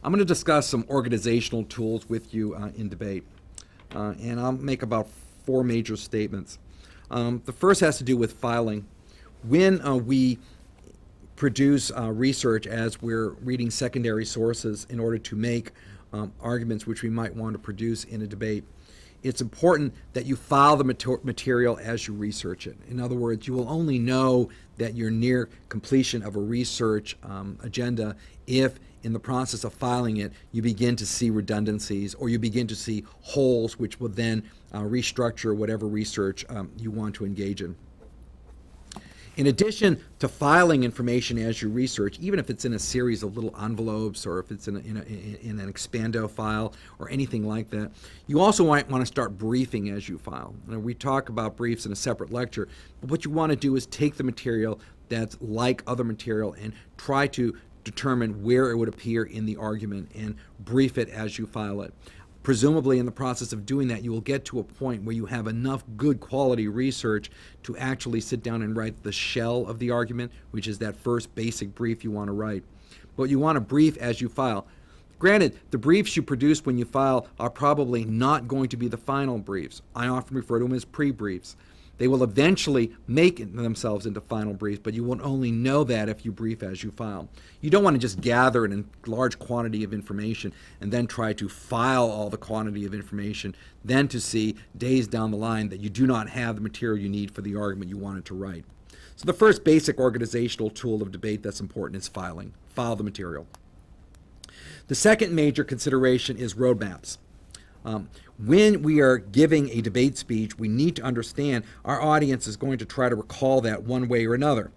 I'm going to discuss some organizational tools with you in debate, and I'll make about 4 major statements. The first has to do with filing. When we produce research as we're reading secondary sources in order to make arguments which we might want to produce in a debate, it's important that you file the material as you research it. In other words, you will only know that you're near completion of a research agenda if, in the process of filing it, you begin to see redundancies or you begin to see holes which will then restructure whatever research you want to engage in. In addition to filing information as you research, even if it's in a series of little envelopes or if it's in an expando file or anything like that, you also might want to start briefing as you file. Now, we talk about briefs in a separate lecture, but what you want to do is take the material that's like other material and try to determine where it would appear in the argument and brief it as you file it. Presumably, in the process of doing that, you will get to a point where you have enough good quality research to actually sit down and write the shell of the argument, which is that first basic brief you want to write. But you want to brief as you file. Granted, the briefs you produce when you file are probably not going to be the final briefs. I often refer to them as pre-briefs. They will eventually make themselves into final briefs, but you won't only know that if you brief as you file. You don't want to just gather a large quantity of information and then try to file all the quantity of information, then to see days down the line that you do not have the material you need for the argument you wanted to write. So the first basic organizational tool of debate that's important is filing. File the material. The second major consideration is roadmaps. When we are giving a debate speech, we need to understand our audience is going to try to recall that one way or another.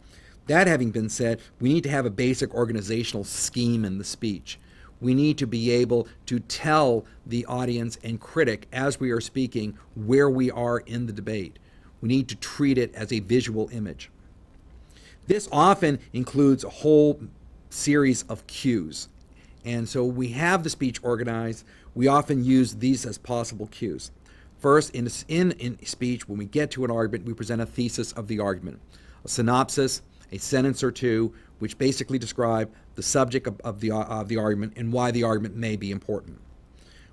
That having been said, we need to have a basic organizational scheme in the speech. We need to be able to tell the audience and critic as we are speaking where we are in the debate. We need to treat it as a visual image. This often includes a whole series of cues. And so we have the speech organized. We often use these as possible cues. First, in speech, when we get to an argument, we present a thesis of the argument, a synopsis, a sentence or two, which basically describe the subject of the argument and why the argument may be important.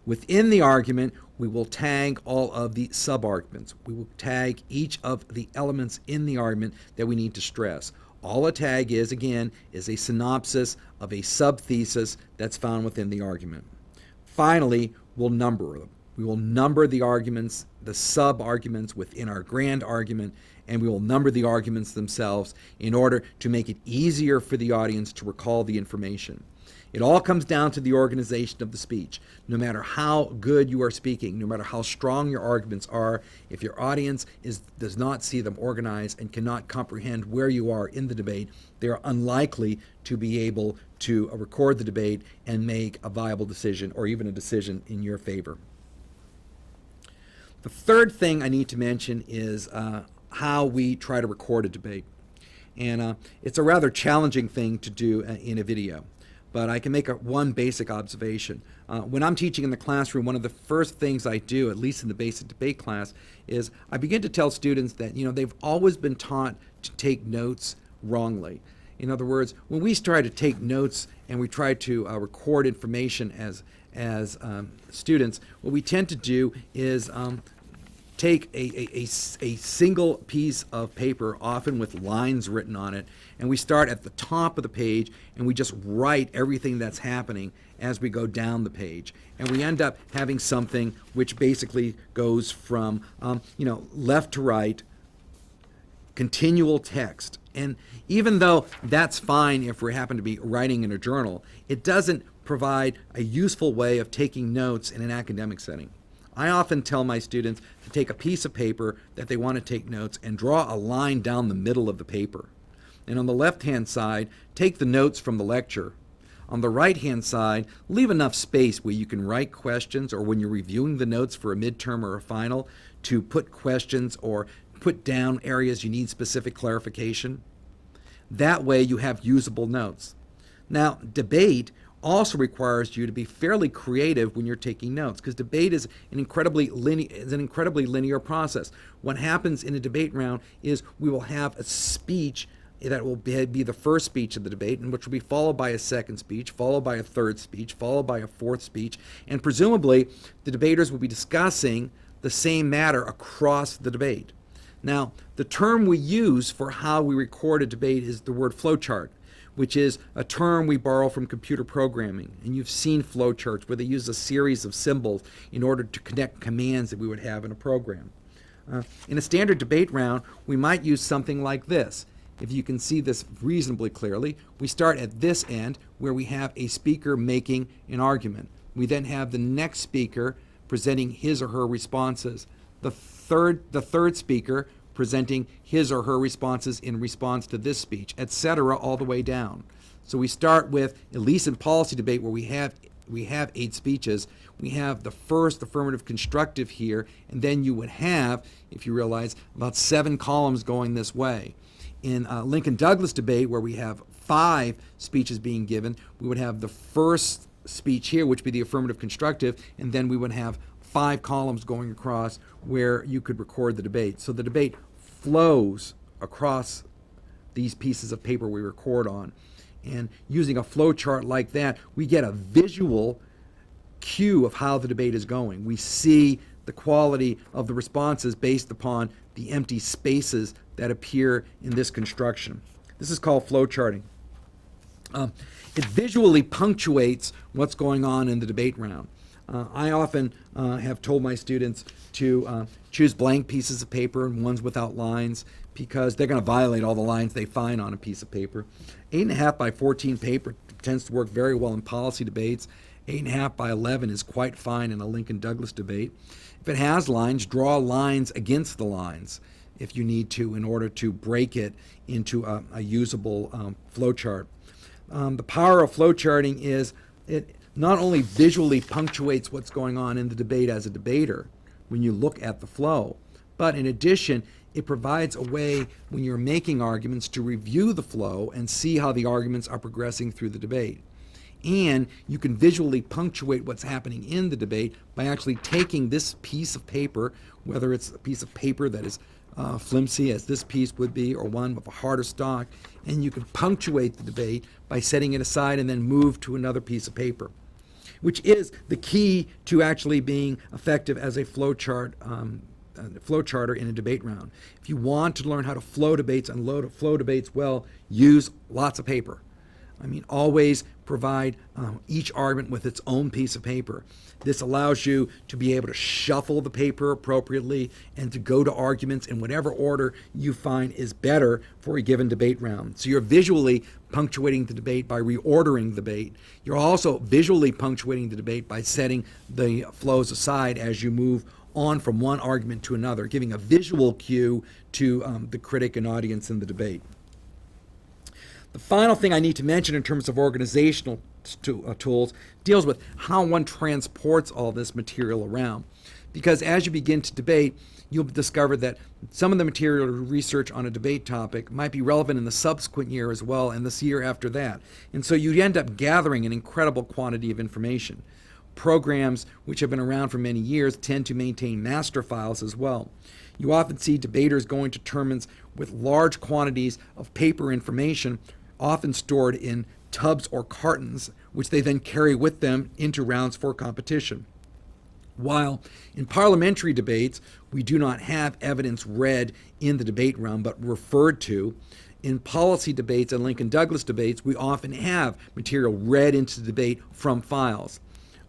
Within the argument, we will tag all of the sub-arguments. We will tag each of the elements in the argument that we need to stress. All a tag is, again, is a synopsis of a sub-thesis that's found within the argument. Finally, we'll number them. We will number the arguments, the sub-arguments within our grand argument, and we will number the arguments themselves in order to make it easier for the audience to recall the information. It all comes down to the organization of the speech. No matter how good you are speaking, no matter how strong your arguments are, if your audience does not see them organized and cannot comprehend where you are in the debate, they are unlikely to be able to record the debate and make a viable decision or even a decision in your favor. The third thing I need to mention is how we try to record a debate. And it's a rather challenging thing to do in a video. But I can make one basic observation. When I'm teaching in the classroom, one of the first things I do, at least in the basic debate class, is I begin to tell students that they've always been taught to take notes wrongly. In other words, when we try to take notes and we try to record information as students, what we tend to do is take a single piece of paper, often with lines written on it, and we start at the top of the page and we just write everything that's happening as we go down the page. And we end up having something which basically goes from left to right, continual text. And even though that's fine if we happen to be writing in a journal, it doesn't provide a useful way of taking notes in an academic setting. I often tell my students to take a piece of paper that they want to take notes and draw a line down the middle of the paper. And on the left-hand side, take the notes from the lecture. On the right-hand side, leave enough space where you can write questions, or when you're reviewing the notes for a midterm or a final, to put questions or put down areas you need specific clarification. That way you have usable notes. Now, debate also requires you to be fairly creative when you're taking notes, because debate is an incredibly linear process. What happens in a debate round is we will have a speech that will be the first speech of the debate, and which will be followed by a second speech, followed by a third speech, followed by a fourth speech, and presumably the debaters will be discussing the same matter across the debate. Now, the term we use for how we record a debate is the word flowchart, which is a term we borrow from computer programming. And you've seen flowcharts where they use a series of symbols in order to connect commands that we would have in a program. In a standard debate round, we might use something like this. If you can see this reasonably clearly, we start at this end where we have a speaker making an argument. We then have the next speaker presenting his or her responses. The third speaker presenting his or her responses in response to this speech, etc., all the way down. So we start with, at least in policy debate where we have 8 speeches, we have the first affirmative constructive here, and then you would have, if you realize, about 7 columns going this way. In Lincoln-Douglas debate, where we have 5 speeches being given, we would have the first speech here, which would be the affirmative constructive, and then we would have 5 columns going across where you could record the debate. So the debate flows across these pieces of paper we record on. And using a flow chart like that, we get a visual cue of how the debate is going. We see the quality of the responses based upon the empty spaces that appear in this construction. This is called flow charting. It visually punctuates what's going on in the debate round. I often have told my students to choose blank pieces of paper and ones without lines because they're going to violate all the lines they find on a piece of paper. 8.5 by 14 paper tends to work very well in policy debates. 8.5 by 11 is quite fine in a Lincoln-Douglas debate. If it has lines, draw lines against the lines if you need to in order to break it into a usable flow chart. The power of flow charting is it not only visually punctuates what's going on in the debate as a debater when you look at the flow, but in addition, it provides a way when you're making arguments to review the flow and see how the arguments are progressing through the debate. And you can visually punctuate what's happening in the debate by actually taking this piece of paper, whether it's a piece of paper that is flimsy as this piece would be, or one with a harder stock, and you can punctuate the debate by setting it aside and then move to another piece of paper, which is the key to actually being effective as a flowcharter in a debate round. If you want to learn how to flow debates and flow debates well, use lots of paper. I mean, always provide each argument with its own piece of paper. This allows you to be able to shuffle the paper appropriately and to go to arguments in whatever order you find is better for a given debate round. So you're visually punctuating the debate by reordering the debate. You're also visually punctuating the debate by setting the flows aside as you move on from one argument to another, giving a visual cue to the critic and audience in the debate. The final thing I need to mention in terms of organizational tools deals with how one transports all this material around. Because as you begin to debate, you'll discover that some of the material to research on a debate topic might be relevant in the subsequent year as well and this year after that. And so you end up gathering an incredible quantity of information. Programs which have been around for many years tend to maintain master files as well. You often see debaters going to tournaments with large quantities of paper information, often stored in tubs or cartons, which they then carry with them into rounds for competition. While in parliamentary debates, we do not have evidence read in the debate round but referred to, in policy debates and Lincoln-Douglas debates, we often have material read into the debate from files.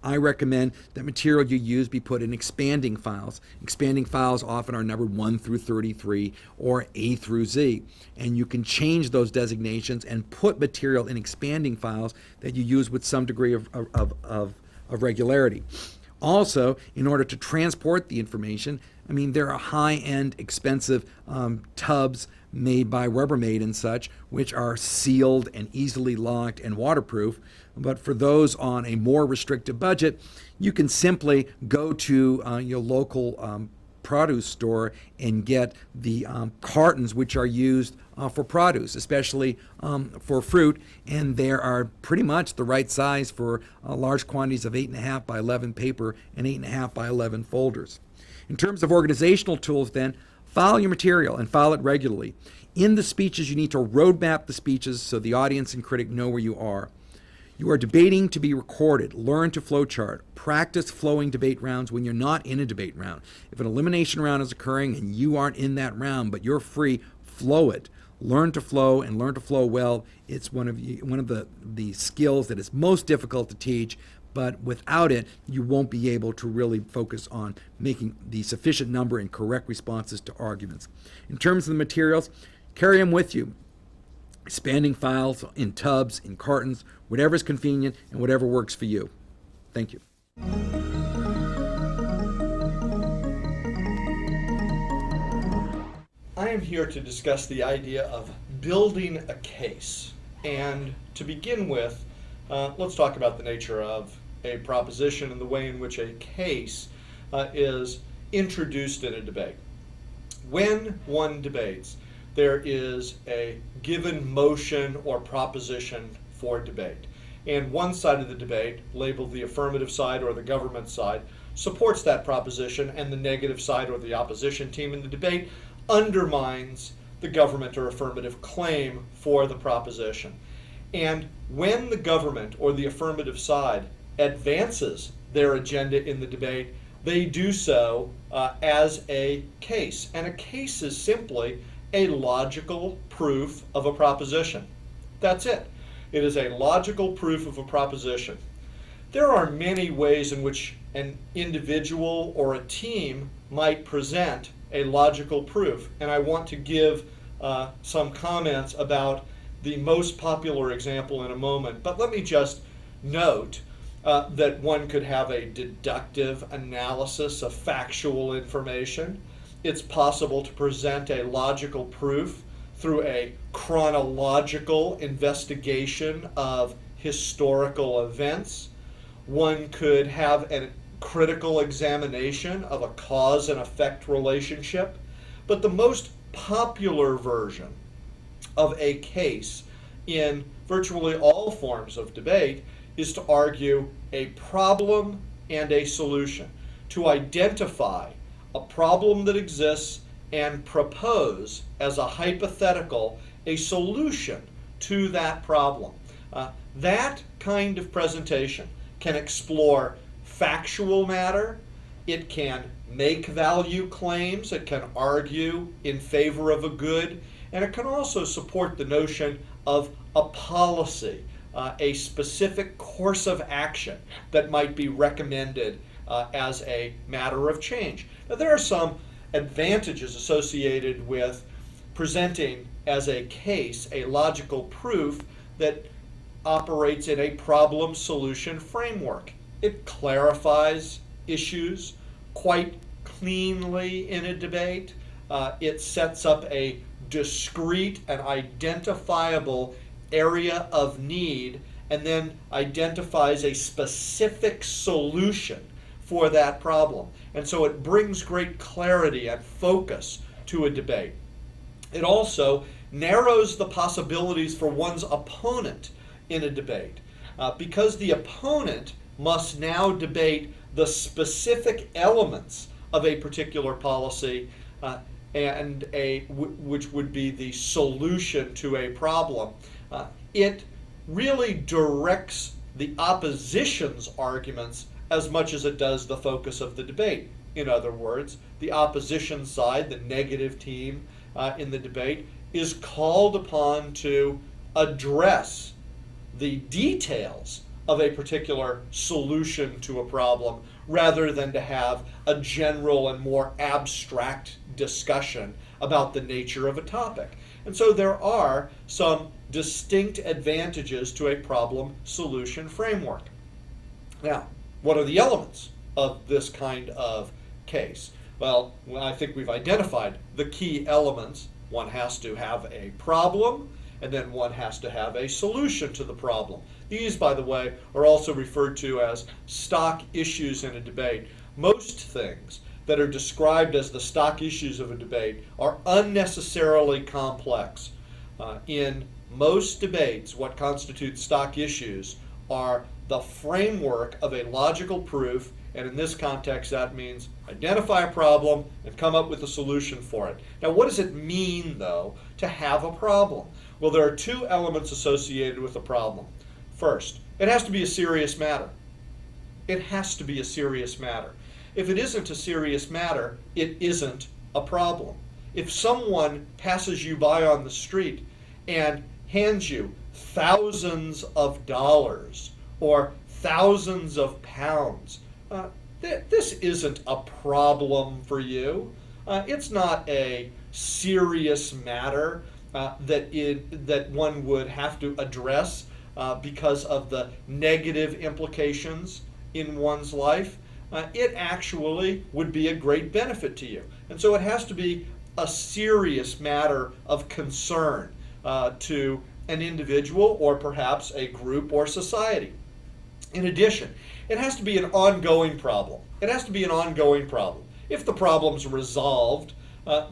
I recommend that material you use be put in expanding files. Expanding files often are numbered 1 through 33 or A through Z. And you can change those designations and put material in expanding files that you use with some degree of regularity. Also, in order to transport the information, I mean, there are high-end, expensive tubs made by Rubbermaid and such, which are sealed and easily locked and waterproof. But for those on a more restricted budget, you can simply go to your local produce store and get the cartons which are used for produce, especially for fruit, and they are pretty much the right size for large quantities of 8.5 by 11 paper and 8.5 by 11 folders. In terms of organizational tools then, file your material and file it regularly. In the speeches, you need to roadmap the speeches so the audience and critic know where you are. You are debating to be recorded. Learn to flowchart. Practice flowing debate rounds when you're not in a debate round. If an elimination round is occurring and you aren't in that round, but you're free, flow it. Learn to flow and learn to flow well. It's one of the skills that is most difficult to teach, but without it, you won't be able to really focus on making the sufficient number and correct responses to arguments. In terms of the materials, carry them with you. Expanding files in tubs, in cartons, whatever is convenient and whatever works for you. Thank you. I am here to discuss the idea of building a case. And to begin with, let's talk about the nature of a proposition and the way in which a case is introduced in a debate. When one debates, there is a given motion or proposition for debate. And one side of the debate, labeled the affirmative side or the government side, supports that proposition, and the negative side or the opposition team in the debate undermines the government or affirmative claim for the proposition. And when the government or the affirmative side advances their agenda in the debate, they do so as a case. And a case is simply a logical proof of a proposition. That's it. It is a logical proof of a proposition. There are many ways in which an individual or a team might present a logical proof, and I want to give some comments about the most popular example in a moment. But let me just note that one could have a deductive analysis of factual information. It's possible to present a logical proof through a chronological investigation of historical events. One could have a critical examination of a cause and effect relationship. But the most popular version of a case in virtually all forms of debate is to argue a problem and a solution, to identify a problem that exists and propose as a hypothetical a solution to that problem. That kind of presentation can explore factual matter, it can make value claims, it can argue in favor of a good, and it can also support the notion of a policy, a specific course of action that might be recommended as a matter of change. Now, there are some advantages associated with presenting as a case a logical proof that operates in a problem-solution framework. It clarifies issues quite cleanly in a debate. It sets up a discrete and identifiable area of need and then identifies a specific solution for that problem. And so it brings great clarity and focus to a debate. It also narrows the possibilities for one's opponent in a debate, because the opponent must now debate the specific elements of a particular policy which would be the solution to a problem. It really directs the opposition's arguments as much as it does the focus of the debate. In other words, the opposition side, the negative team in the debate, is called upon to address the details of a particular solution to a problem rather than to have a general and more abstract discussion about the nature of a topic. And so there are some distinct advantages to a problem-solution framework. Now, what are the elements of this kind of case? Well, I think we've identified the key elements. One has to have a problem, and then one has to have a solution to the problem. These, by the way, are also referred to as stock issues in a debate. Most things that are described as the stock issues of a debate are unnecessarily complex. In most debates, what constitutes stock issues are the framework of a logical proof, and in this context that means identify a problem and come up with a solution for it. Now, what does it mean, though, to have a problem? Well, there are two elements associated with a problem. First, it has to be a serious matter. It has to be a serious matter. If it isn't a serious matter, it isn't a problem. If someone passes you by on the street and hands you thousands of dollars or thousands of pounds, this isn't a problem for you. It's not a serious matter that one would have to address because of the negative implications in one's life. It actually would be a great benefit to you. And so it has to be a serious matter of concern to an individual or perhaps a group or society. In addition, it has to be an ongoing problem. It has to be an ongoing problem. If the problem's resolved,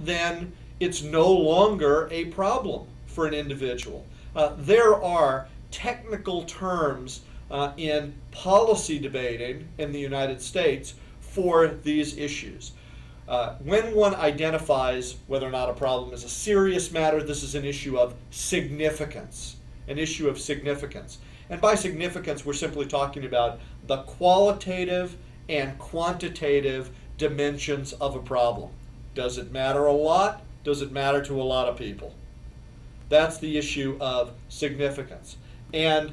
then it's no longer a problem for an individual. There are technical terms in policy debating in the United States for these issues. When one identifies whether or not a problem is a serious matter, this is an issue of significance, an issue of significance. And by significance, we're simply talking about the qualitative and quantitative dimensions of a problem. Does it matter a lot? Does it matter to a lot of people? That's the issue of significance. And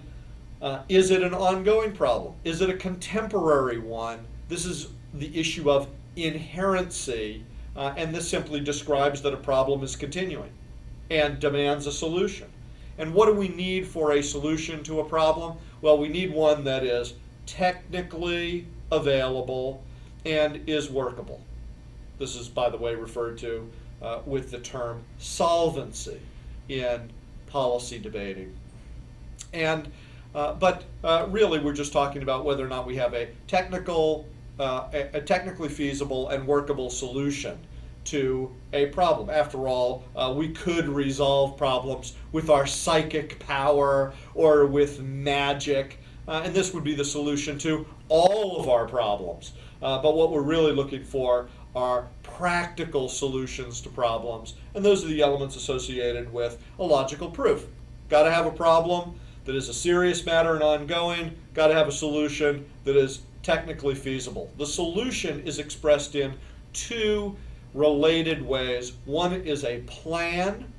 is it an ongoing problem? Is it a contemporary one? This is the issue of inherency, and this simply describes that a problem is continuing and demands a solution. And what do we need for a solution to a problem? Well, we need one that is technically available and is workable. This is, by the way, referred to with the term solvency in policy debating. And but really, we're just talking about whether or not we have a technically feasible and workable solution to a problem. After all, we could resolve problems with our psychic power or with magic, and this would be the solution to all of our problems. But what we're really looking for are practical solutions to problems, and those are the elements associated with a logical proof. Got to have a problem that is a serious matter and ongoing, got to have a solution that is technically feasible. The solution is expressed in two related ways. One is a plan,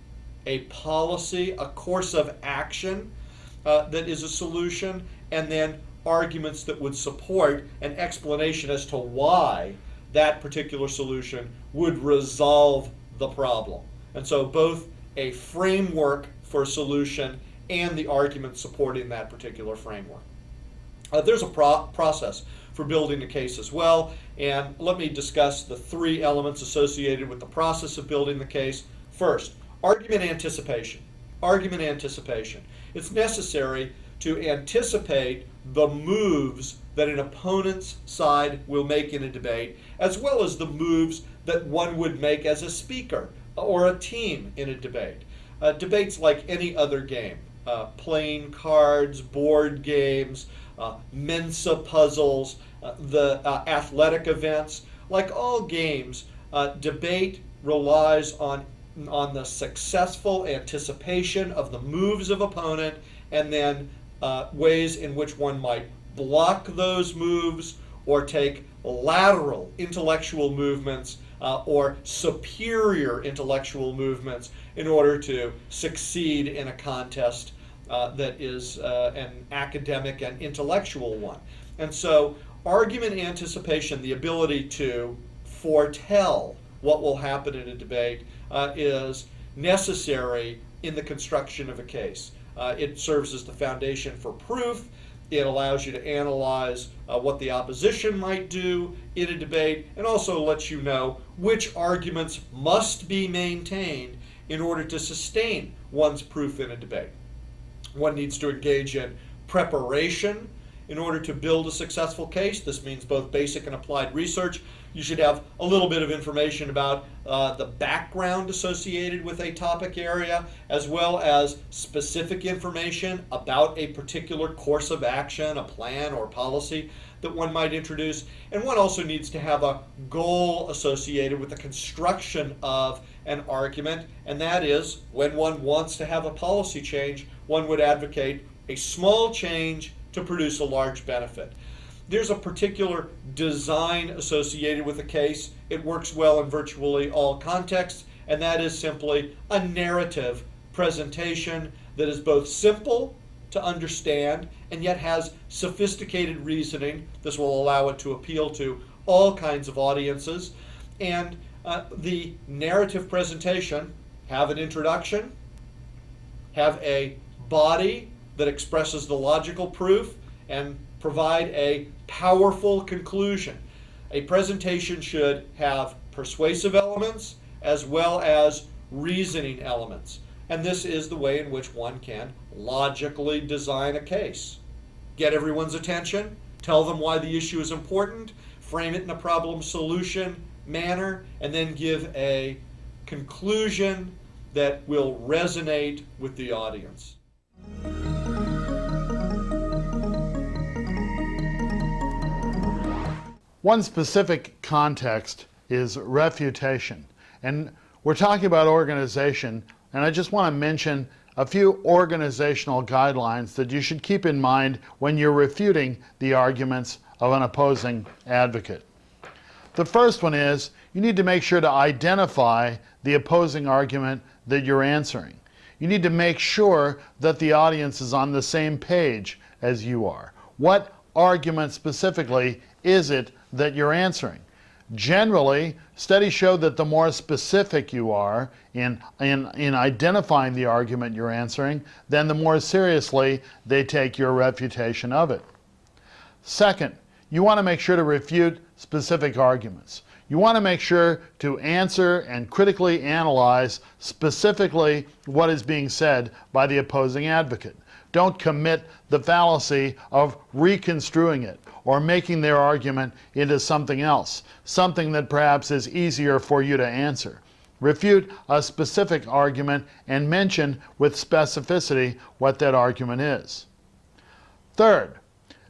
a policy, a course of action that is a solution, and then arguments that would support an explanation as to why that particular solution would resolve the problem. And so both a framework for a solution and the argument supporting that particular framework. There's a process for building a case as well, and let me discuss the three elements associated with the process of building the case. First, argument anticipation. Argument anticipation. It's necessary to anticipate the moves that an opponent's side will make in a debate, as well as the moves that one would make as a speaker or a team in a debate. Debates like any other game, playing cards, board games, Mensa puzzles, the athletic events, like all games, debate relies on the successful anticipation of the moves of opponent, and then ways in which one might block those moves or take lateral intellectual movements or superior intellectual movements in order to succeed in a contest that is an academic and intellectual one. And so argument anticipation, the ability to foretell what will happen in a debate, is necessary in the construction of a case. It serves as the foundation for proof. It allows you to analyze what the opposition might do in a debate, and also lets you know which arguments must be maintained in order to sustain one's proof in a debate. One needs to engage in preparation in order to build a successful case. This means both basic and applied research. You should have a little bit of information about the background associated with a topic area, as well as specific information about a particular course of action, a plan or policy that one might introduce. And one also needs to have a goal associated with the construction of an argument, and that is, when one wants to have a policy change, one would advocate a small change to produce a large benefit. There's a particular design associated with a case. It works well in virtually all contexts, and that is simply a narrative presentation that is both simple to understand and yet has sophisticated reasoning. This will allow it to appeal to all kinds of audiences. And the narrative presentation have an introduction, have a body that expresses the logical proof, and provide a powerful conclusion. A presentation should have persuasive elements as well as reasoning elements. And this is the way in which one can logically design a case. Get everyone's attention, tell them why the issue is important, frame it in a problem solution manner, and then give a conclusion that will resonate with the audience. One specific context is refutation. And we're talking about organization, and I just want to mention a few organizational guidelines that you should keep in mind when you're refuting the arguments of an opposing advocate. The first one is you need to make sure to identify the opposing argument that you're answering. You need to make sure that the audience is on the same page as you are. What argument specifically is it that you're answering? Generally, studies show that the more specific you are in identifying the argument you're answering, then the more seriously they take your refutation of it. Second, you want to make sure to refute specific arguments. You want to make sure to answer and critically analyze specifically what is being said by the opposing advocate. Don't commit the fallacy of reconstruing it or making their argument into something else, something that perhaps is easier for you to answer. Refute a specific argument and mention with specificity what that argument is. Third,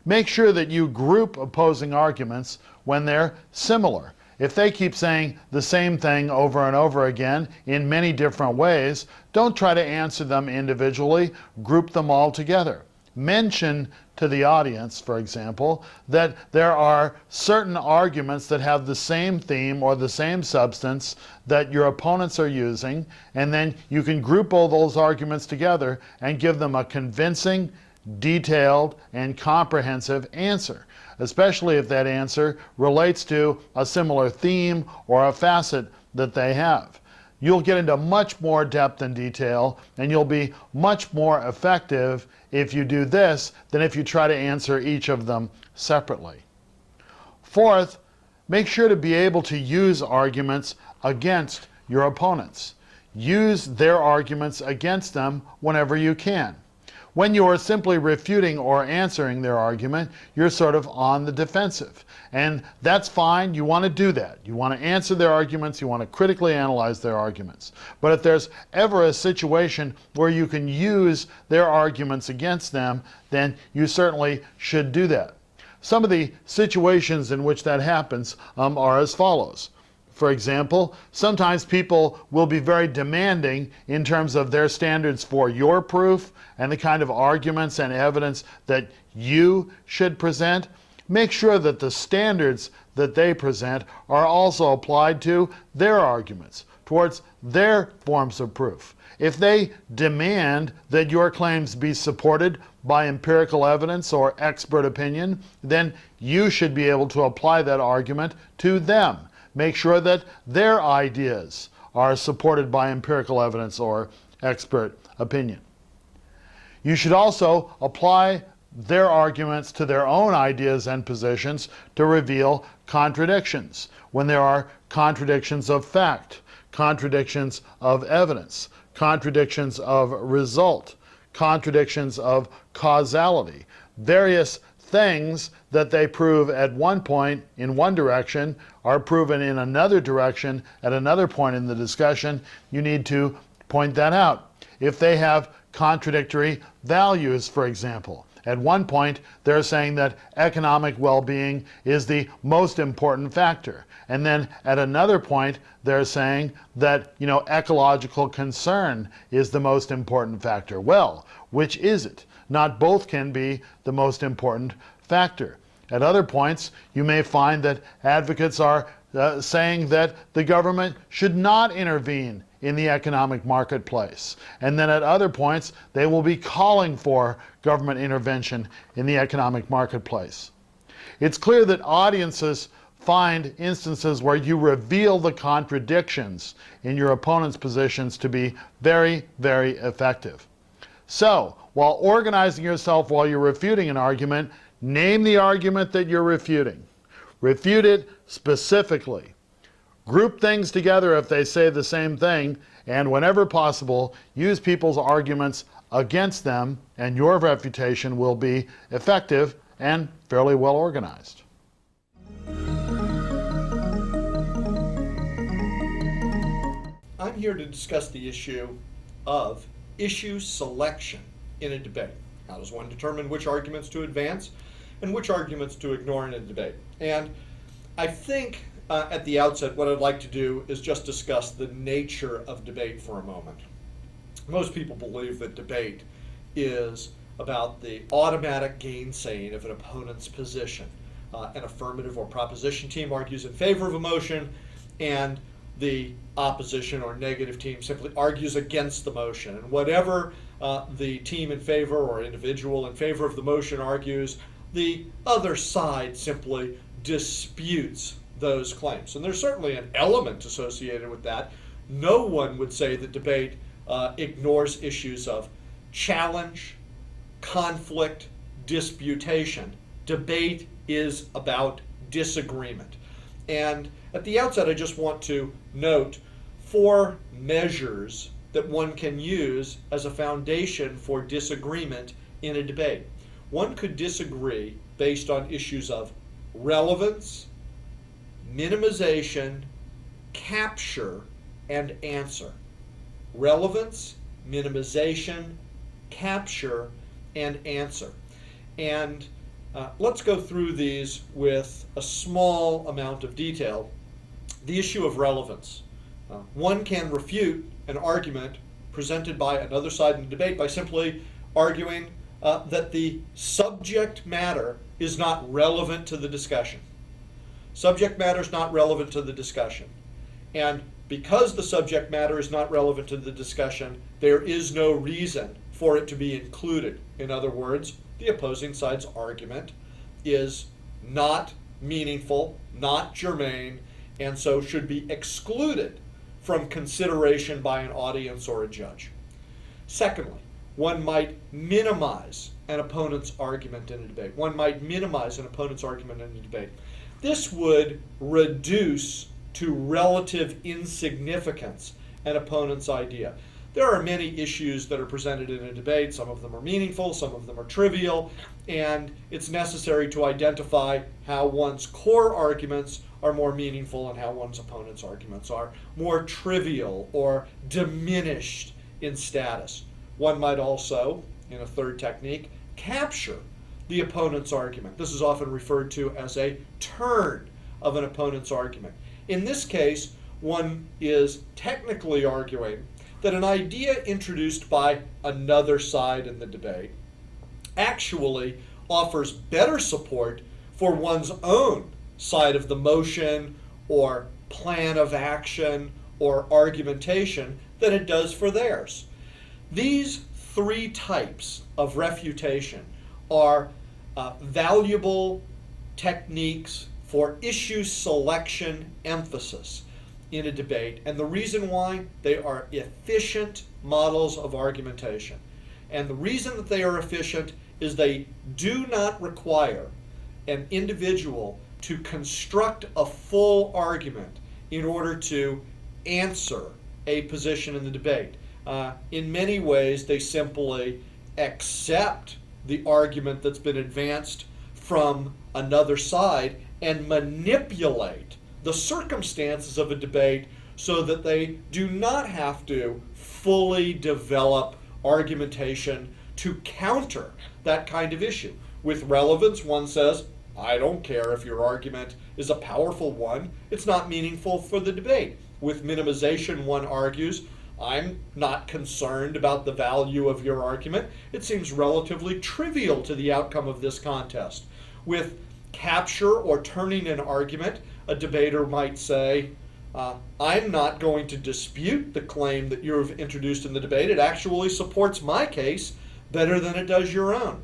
make sure that you group opposing arguments when they're similar. If they keep saying the same thing over and over again in many different ways, don't try to answer them individually, group them all together. Mention to the audience, for example, that there are certain arguments that have the same theme or the same substance that your opponents are using, and then you can group all those arguments together and give them a convincing, detailed, and comprehensive answer, especially if that answer relates to a similar theme or a facet that they have. You'll get into much more depth and detail, and you'll be much more effective if you do this than if you try to answer each of them separately. Fourth, make sure to be able to use arguments against your opponents. Use their arguments against them whenever you can. When you are simply refuting or answering their argument, you're sort of on the defensive. And that's fine. You want to do that. You want to answer their arguments. You want to critically analyze their arguments. But if there's ever a situation where you can use their arguments against them, then you certainly should do that. Some of the situations in which that happens are as follows. For example, sometimes people will be very demanding in terms of their standards for your proof and the kind of arguments and evidence that you should present. Make sure that the standards that they present are also applied to their arguments, towards their forms of proof. If they demand that your claims be supported by empirical evidence or expert opinion, then you should be able to apply that argument to them. Make sure that their ideas are supported by empirical evidence or expert opinion. You should also apply their arguments to their own ideas and positions to reveal contradictions. When there are contradictions of fact, contradictions of evidence, contradictions of result, contradictions of causality, various things that they prove at one point in one direction are proven in another direction at another point in the discussion, you need to point that out. If they have contradictory values, for example, at one point they're saying that economic well-being is the most important factor, and then at another point they're saying that, ecological concern is the most important factor. Well, which is it? Not both can be the most important factor. At other points, you may find that advocates are saying that the government should not intervene in the economic marketplace. And then at other points, they will be calling for government intervention in the economic marketplace. It's clear that audiences find instances where you reveal the contradictions in your opponent's positions to be very, very effective. So, while organizing yourself while you're refuting an argument, name the argument that you're refuting. Refute it specifically. Group things together if they say the same thing, and whenever possible, use people's arguments against them, and your refutation will be effective and fairly well organized. I'm here to discuss the issue of issue selection in a debate. How does one determine which arguments to advance and which arguments to ignore in a debate? And I think at the outset what I'd like to do is just discuss the nature of debate for a moment. Most people believe that debate is about the automatic gainsaying of an opponent's position. An affirmative or proposition team argues in favor of a motion, and the opposition or negative team simply argues against the motion. And whatever the team in favor or individual in favor of the motion argues, the other side simply disputes those claims. And there's certainly an element associated with that. No one would say that debate ignores issues of challenge, conflict, disputation. Debate is about disagreement. And at the outset, I just want to note 4 measures that one can use as a foundation for disagreement in a debate. One could disagree based on issues of relevance, minimization, capture, and answer. Relevance, minimization, capture, and answer. And let's go through these with a small amount of detail. The issue of relevance. One can refute an argument presented by another side in the debate by simply arguing that the subject matter is not relevant to the discussion. Subject matter is not relevant to the discussion. And because the subject matter is not relevant to the discussion, there is no reason for it to be included. In other words, the opposing side's argument is not meaningful, not germane, and so should be excluded from consideration by an audience or a judge. Secondly, one might minimize an opponent's argument in a debate. One might minimize an opponent's argument in a debate. This would reduce to relative insignificance an opponent's idea. There are many issues that are presented in a debate. Some of them are meaningful, some of them are trivial, and it's necessary to identify how one's core arguments are more meaningful and how one's opponent's arguments are more trivial or diminished in status. One might also, in a third technique, capture the opponent's argument. This is often referred to as a turn of an opponent's argument. In this case, one is technically arguing that an idea introduced by another side in the debate actually offers better support for one's own side of the motion or plan of action or argumentation than it does for theirs. These 3 types of refutation are valuable techniques for issue selection emphasis in a debate, and the reason why they are efficient models of argumentation. And the reason that they are efficient is they do not require an individual to construct a full argument in order to answer a position in the debate. In many ways, they simply accept the argument that's been advanced from another side and manipulate the circumstances of a debate so that they do not have to fully develop argumentation to counter that kind of issue. With relevance, one says, I don't care if your argument is a powerful one, it's not meaningful for the debate. With minimization, one argues, I'm not concerned about the value of your argument. It seems relatively trivial to the outcome of this contest. With capture or turning an argument, a debater might say, I'm not going to dispute the claim that you've introduced in the debate. It actually supports my case better than it does your own.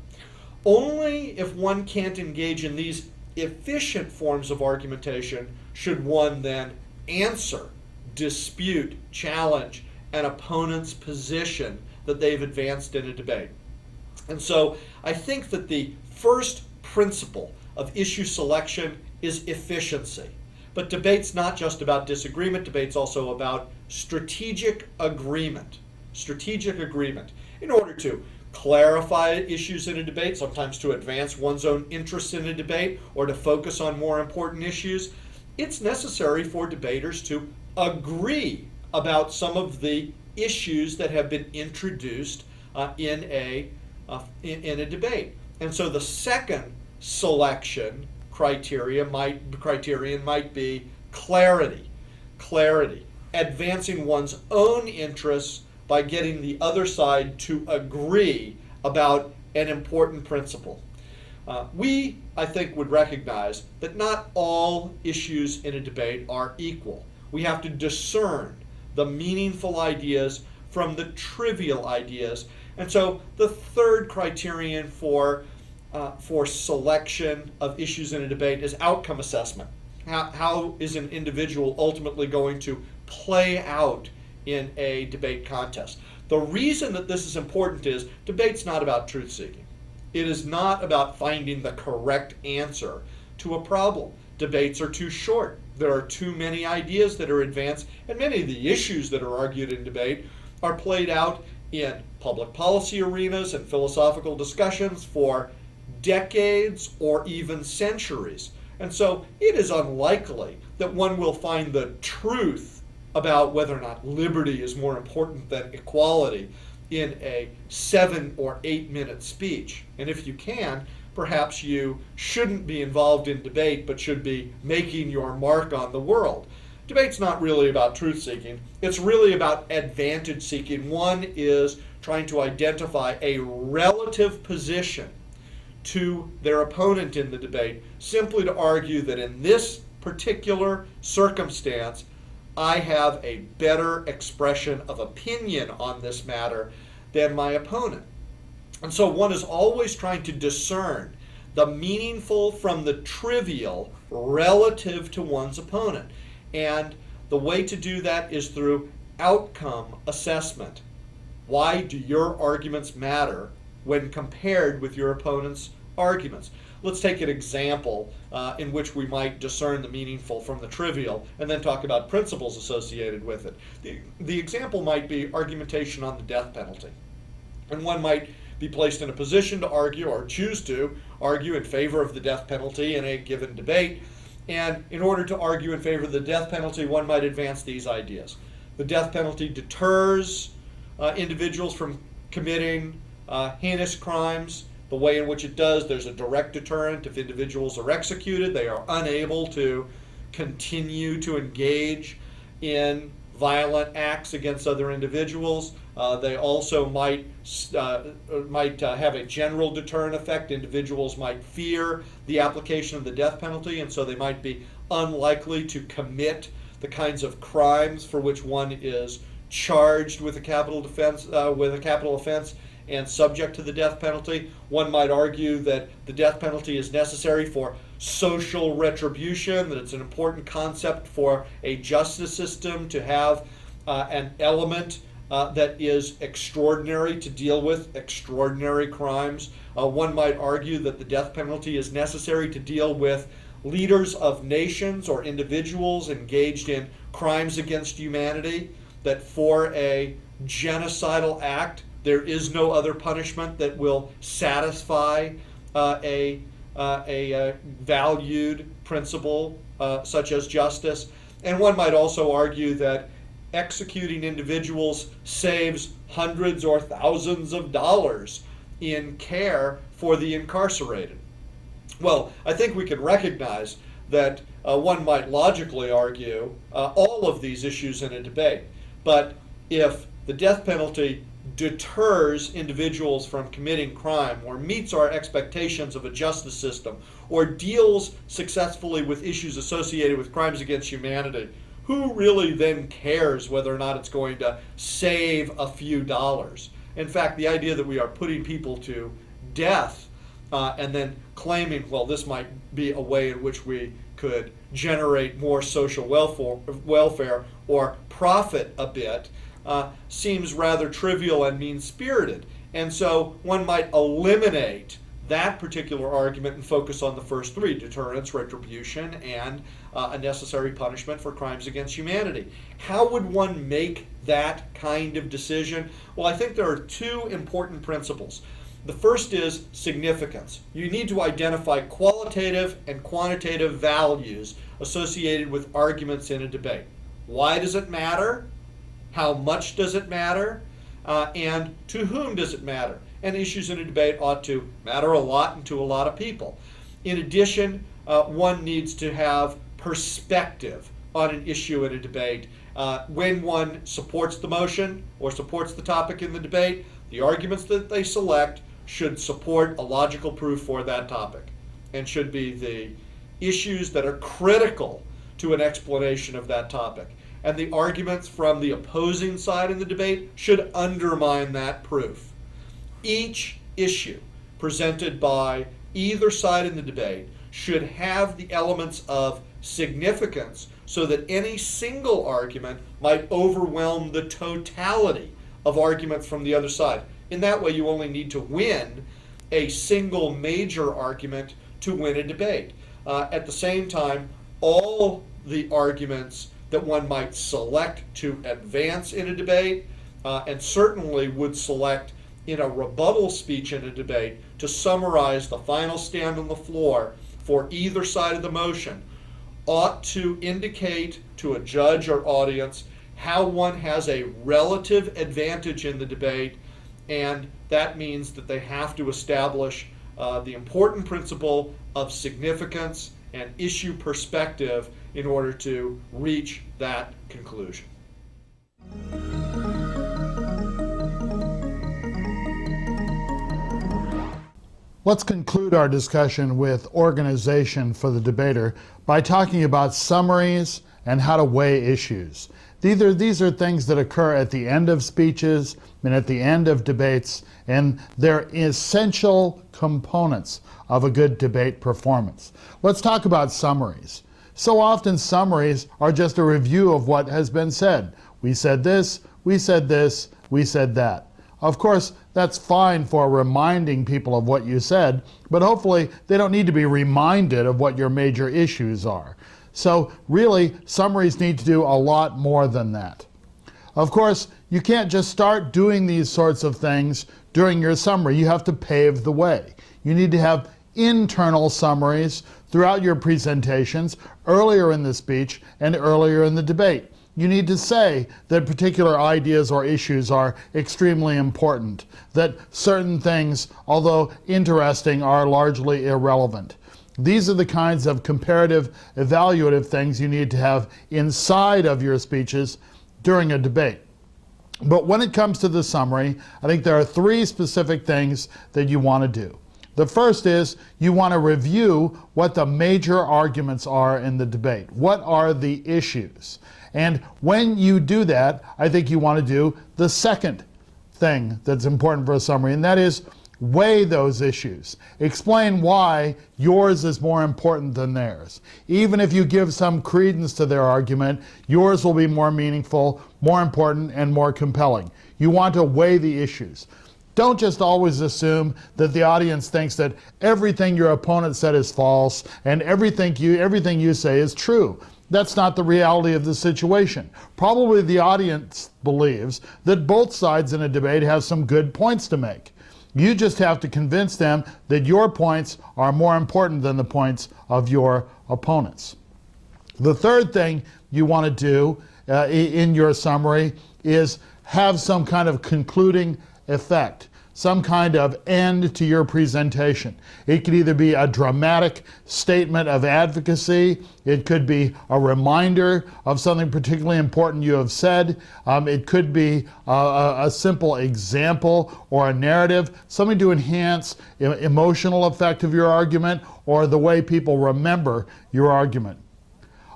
Only if one can't engage in these efficient forms of argumentation should one then answer, dispute, challenge an opponent's position that they've advanced in a debate. And so I think that the first principle of issue selection is efficiency. But debate's not just about disagreement, debate's also about strategic agreement. Strategic agreement. In order to clarify issues in a debate, sometimes to advance one's own interests in a debate or to focus on more important issues, it's necessary for debaters to agree about some of the issues that have been introduced in a debate. And so the second selection criterion might be clarity. Clarity. Advancing one's own interests by getting the other side to agree about an important principle. We, I think, would recognize that not all issues in a debate are equal. We have to discern the meaningful ideas from the trivial ideas. And so the third criterion for selection of issues in a debate is outcome assessment. How is an individual ultimately going to play out in a debate contest? The reason that this is important is debate's not about truth-seeking. It is not about finding the correct answer to a problem. Debates are too short. There are too many ideas that are advanced, and many of the issues that are argued in debate are played out in public policy arenas and philosophical discussions for decades or even centuries. And so it is unlikely that one will find the truth about whether or not liberty is more important than equality in a 7 or 8 minute speech. And if you can, perhaps you shouldn't be involved in debate, but should be making your mark on the world. Debate's not really about truth-seeking. It's really about advantage-seeking. One is trying to identify a relative position to their opponent in the debate, simply to argue that in this particular circumstance, I have a better expression of opinion on this matter than my opponent. And so one is always trying to discern the meaningful from the trivial relative to one's opponent. And the way to do that is through outcome assessment. Why do your arguments matter when compared with your opponent's arguments? Let's take an example in which we might discern the meaningful from the trivial and then talk about principles associated with it. The example might be argumentation on the death penalty. And one might be placed in a position to argue or choose to argue in favor of the death penalty in a given debate. And in order to argue in favor of the death penalty, one might advance these ideas. The death penalty deters individuals from committing heinous crimes. The way in which it does, there's a direct deterrent. If individuals are executed, they are unable to continue to engage in violent acts against other individuals. They also might have a general deterrent effect. Individuals might fear the application of the death penalty, and so they might be unlikely to commit the kinds of crimes for which one is charged with a capital offense and subject to the death penalty. One might argue that the death penalty is necessary for social retribution, that it's an important concept for a justice system to have an element that is extraordinary to deal with extraordinary crimes. One might argue that the death penalty is necessary to deal with leaders of nations or individuals engaged in crimes against humanity, that for a genocidal act, there is no other punishment that will satisfy a a valued principle such as justice. And one might also argue that executing individuals saves hundreds or thousands of dollars in care for the incarcerated. Well, I think we can recognize that one might logically argue all of these issues in a debate. But if the death penalty deters individuals from committing crime, or meets our expectations of a justice system, or deals successfully with issues associated with crimes against humanity, who really then cares whether or not it's going to save a few dollars? In fact, the idea that we are putting people to death and then claiming, well, this might be a way in which we could generate more social welfare or profit a bit, seems rather trivial and mean-spirited. And so one might eliminate that particular argument and focus on the first three: deterrence, retribution, and a necessary punishment for crimes against humanity. How would one make that kind of decision? Well, I think there are two important principles. The first is significance. You need to identify qualitative and quantitative values associated with arguments in a debate. Why does it matter? How much does it matter? And to whom does it matter? And issues in a debate ought to matter a lot and to a lot of people. In addition, one needs to have perspective on an issue in a debate. When one supports the motion or supports the topic in the debate, the arguments that they select should support a logical proof for that topic and should be the issues that are critical to an explanation of that topic. And the arguments from the opposing side in the debate should undermine that proof. Each issue presented by either side in the debate should have the elements of significance so that any single argument might overwhelm the totality of arguments from the other side. In that way, you only need to win a single major argument to win a debate. At the same time, all the arguments that one might select to advance in a debate, and certainly would select in a rebuttal speech in a debate to summarize the final stand on the floor for either side of the motion, ought to indicate to a judge or audience how one has a relative advantage in the debate, and that means that they have to establish the important principle of significance and issue perspective in order to reach that conclusion. Let's conclude our discussion with organization for the debater by talking about summaries and how to weigh issues. These are things that occur at the end of speeches and at the end of debates, and they're essential components of a good debate performance. Let's talk about summaries. So often summaries are just a review of what has been said. We said this, we said this, we said that. Of course, that's fine for reminding people of what you said, but hopefully they don't need to be reminded of what your major issues are. So really, summaries need to do a lot more than that. Of course, you can't just start doing these sorts of things during your summary. You have to pave the way. You need to have internal summaries throughout your presentations, earlier in the speech and earlier in the debate. You need to say that particular ideas or issues are extremely important, that certain things, although interesting, are largely irrelevant. These are the kinds of comparative, evaluative things you need to have inside of your speeches during a debate. But when it comes to the summary, I think there are three specific things that you want to do. The first is you want to review what the major arguments are in the debate. What are the issues? And when you do that, I think you want to do the second thing that's important for a summary, and that is weigh those issues. Explain why yours is more important than theirs. Even if you give some credence to their argument, yours will be more meaningful, more important, and more compelling. You want to weigh the issues. Don't just always assume that the audience thinks that everything your opponent said is false and everything you say is true. That's not the reality of the situation. Probably the audience believes that both sides in a debate have some good points to make. You just have to convince them that your points are more important than the points of your opponents. The third thing you want to do in your summary is have some kind of concluding effect, some kind of end to your presentation. It could either be a dramatic statement of advocacy, it could be a reminder of something particularly important you have said, it could be a simple example or a narrative, something to enhance emotional effect of your argument or the way people remember your argument.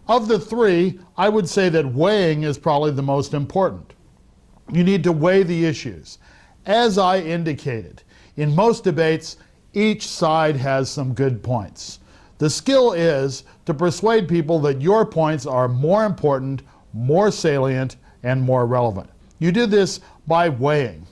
Of the three, I would say that weighing is probably the most important. You need to weigh the issues. As I indicated, in most debates, each side has some good points. The skill is to persuade people that your points are more important, more salient, and more relevant. You do this by weighing.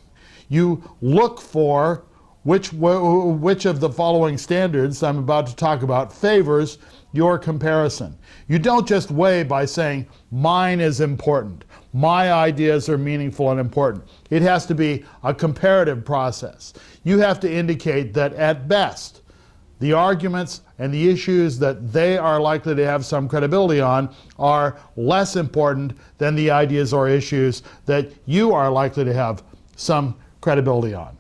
You look for which of the following standards I'm about to talk about favors your comparison. You don't just weigh by saying, mine is important, my ideas are meaningful and important. It has to be a comparative process. You have to indicate that at best, the arguments and the issues that they are likely to have some credibility on are less important than the ideas or issues that you are likely to have some credibility on.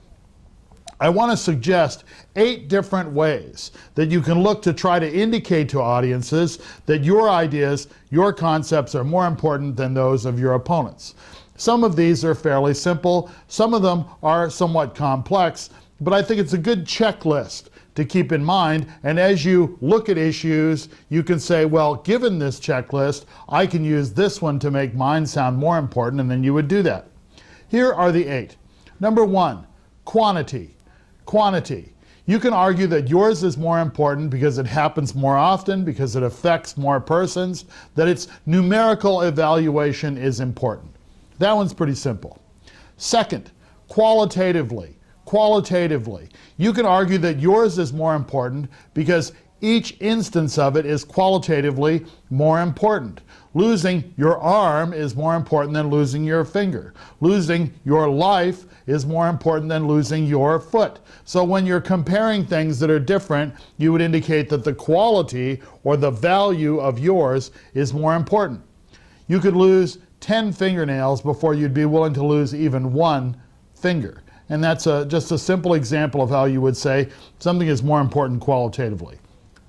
I want to suggest 8 different ways that you can look to try to indicate to audiences that your ideas, your concepts are more important than those of your opponents. Some of these are fairly simple, some of them are somewhat complex, but I think it's a good checklist to keep in mind, and as you look at issues, you can say, well, given this checklist, I can use this one to make mine sound more important, and then you would do that. Here are the 8. Number 1, quantity. Quantity. You can argue that yours is more important because it happens more often, because it affects more persons, that its numerical evaluation is important. That one's pretty simple. Second, qualitatively. Qualitatively. You can argue that yours is more important because each instance of it is qualitatively more important. Losing your arm is more important than losing your finger. Losing your life is more important than losing your foot. So when you're comparing things that are different, you would indicate that the quality or the value of yours is more important. You could lose 10 fingernails before you'd be willing to lose even 1 finger. And that's just a simple example of how you would say something is more important qualitatively.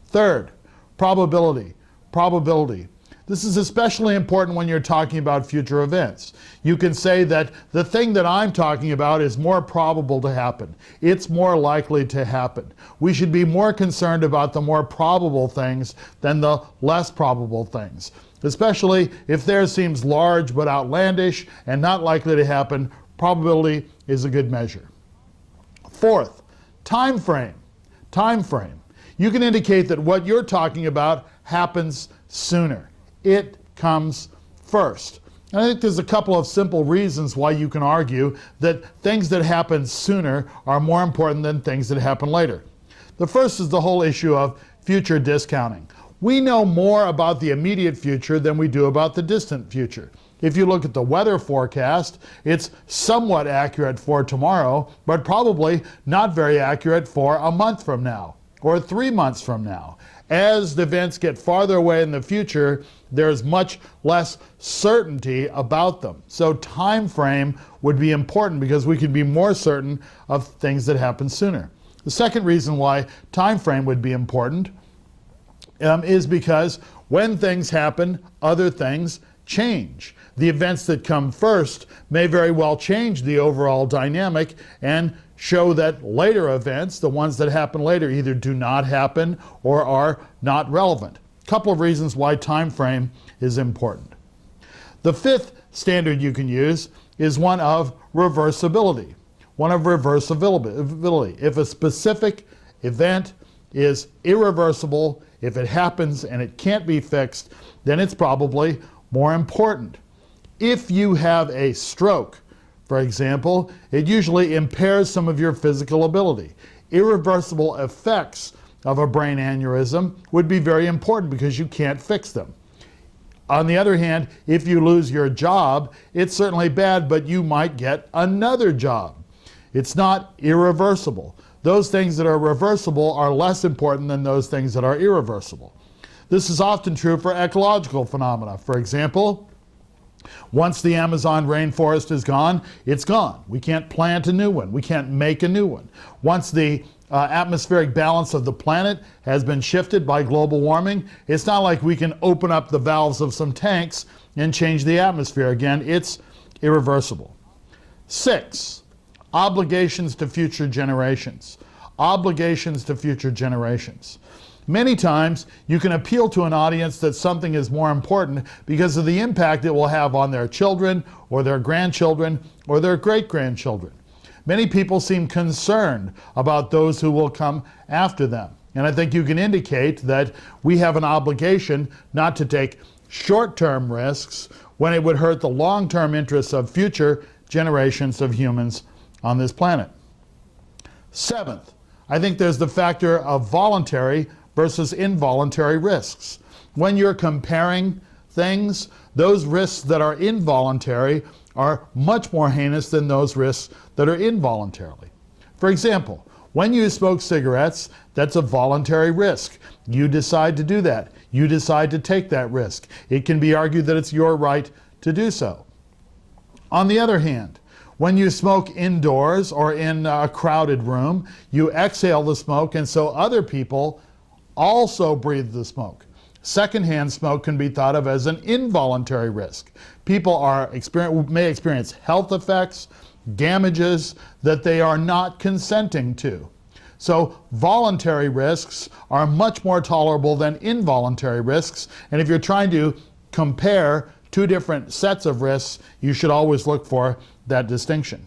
Third, probability. Probability. This is especially important when you're talking about future events. You can say that the thing that I'm talking about is more probable to happen. It's more likely to happen. We should be more concerned about the more probable things than the less probable things, especially if theirs seems large but outlandish and not likely to happen. Probability is a good measure. Fourth, time frame. Time frame. You can indicate that what you're talking about happens sooner. It comes first. And I think there's a couple of simple reasons why you can argue that things that happen sooner are more important than things that happen later. The first is the whole issue of future discounting. We know more about the immediate future than we do about the distant future. If you look at the weather forecast, it's somewhat accurate for tomorrow, but probably not very accurate for a month from now or 3 months from now. As the events get farther away in the future, there's much less certainty about them. So time frame would be important because we can be more certain of things that happen sooner. The second reason why time frame would be important is because when things happen, other things change. The events that come first may very well change the overall dynamic and show that later events, the ones that happen later, either do not happen or are not relevant. A couple of reasons why time frame is important. The fifth standard you can use is one of reversibility. One of reversibility. If a specific event is irreversible, if it happens and it can't be fixed, then it's probably more important. If you have a stroke, for example, it usually impairs some of your physical ability. Irreversible effects of a brain aneurysm would be very important because you can't fix them. On the other hand, if you lose your job, it's certainly bad, but you might get another job. It's not irreversible. Those things that are reversible are less important than those things that are irreversible. This is often true for ecological phenomena. For example, once the Amazon rainforest is gone, it's gone. We can't plant a new one. We can't make a new one. Once the atmospheric balance of the planet has been shifted by global warming, it's not like we can open up the valves of some tanks and change the atmosphere again. It's irreversible. 6, obligations to future generations. Obligations to future generations. Many times you can appeal to an audience that something is more important because of the impact it will have on their children or their grandchildren or their great-grandchildren. Many people seem concerned about those who will come after them. And I think you can indicate that we have an obligation not to take short-term risks when it would hurt the long-term interests of future generations of humans on this planet. 7th, I think there's the factor of voluntary versus involuntary risks. When you're comparing things, those risks that are involuntary are much more heinous than those risks that are involuntarily. For example, when you smoke cigarettes, that's a voluntary risk. You decide to do that. You decide to take that risk. It can be argued that it's your right to do so. On the other hand, when you smoke indoors or in a crowded room, you exhale the smoke, and so other people also breathe the smoke. Secondhand smoke can be thought of as an involuntary risk. People may experience health effects, damages that they are not consenting to. So voluntary risks are much more tolerable than involuntary risks, and if you're trying to compare two different sets of risks, you should always look for that distinction.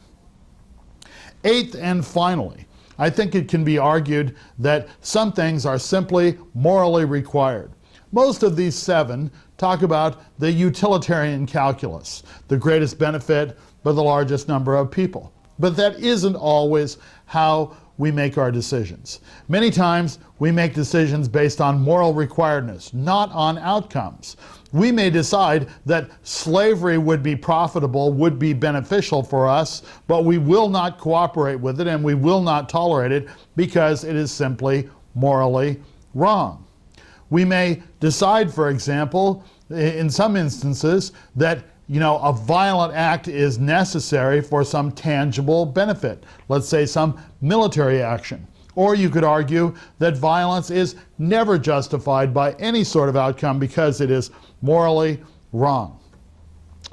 8th and finally, I think it can be argued that some things are simply morally required. Most of these 7 talk about the utilitarian calculus, the greatest benefit for the largest number of people. But that isn't always how we make our decisions. Many times we make decisions based on moral requiredness, not on outcomes. We may decide that slavery would be profitable, would be beneficial for us, but we will not cooperate with it and we will not tolerate it because it is simply morally wrong. We may decide, for example, in some instances, that a violent act is necessary for some tangible benefit. Let's say some military action. Or you could argue that violence is never justified by any sort of outcome because it is morally wrong.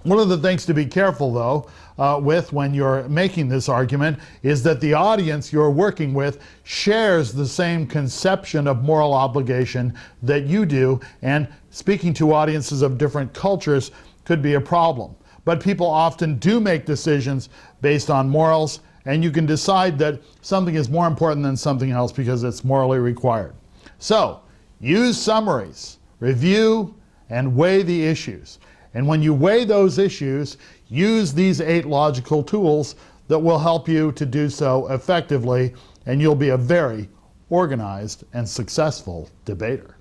One of the things to be careful, though, with when you're making this argument is that the audience you're working with shares the same conception of moral obligation that you do, and speaking to audiences of different cultures could be a problem. But people often do make decisions based on morals, and you can decide that something is more important than something else because it's morally required. So, use summaries, review, and weigh the issues. And when you weigh those issues, use these 8 logical tools that will help you to do so effectively, and you'll be a very organized and successful debater.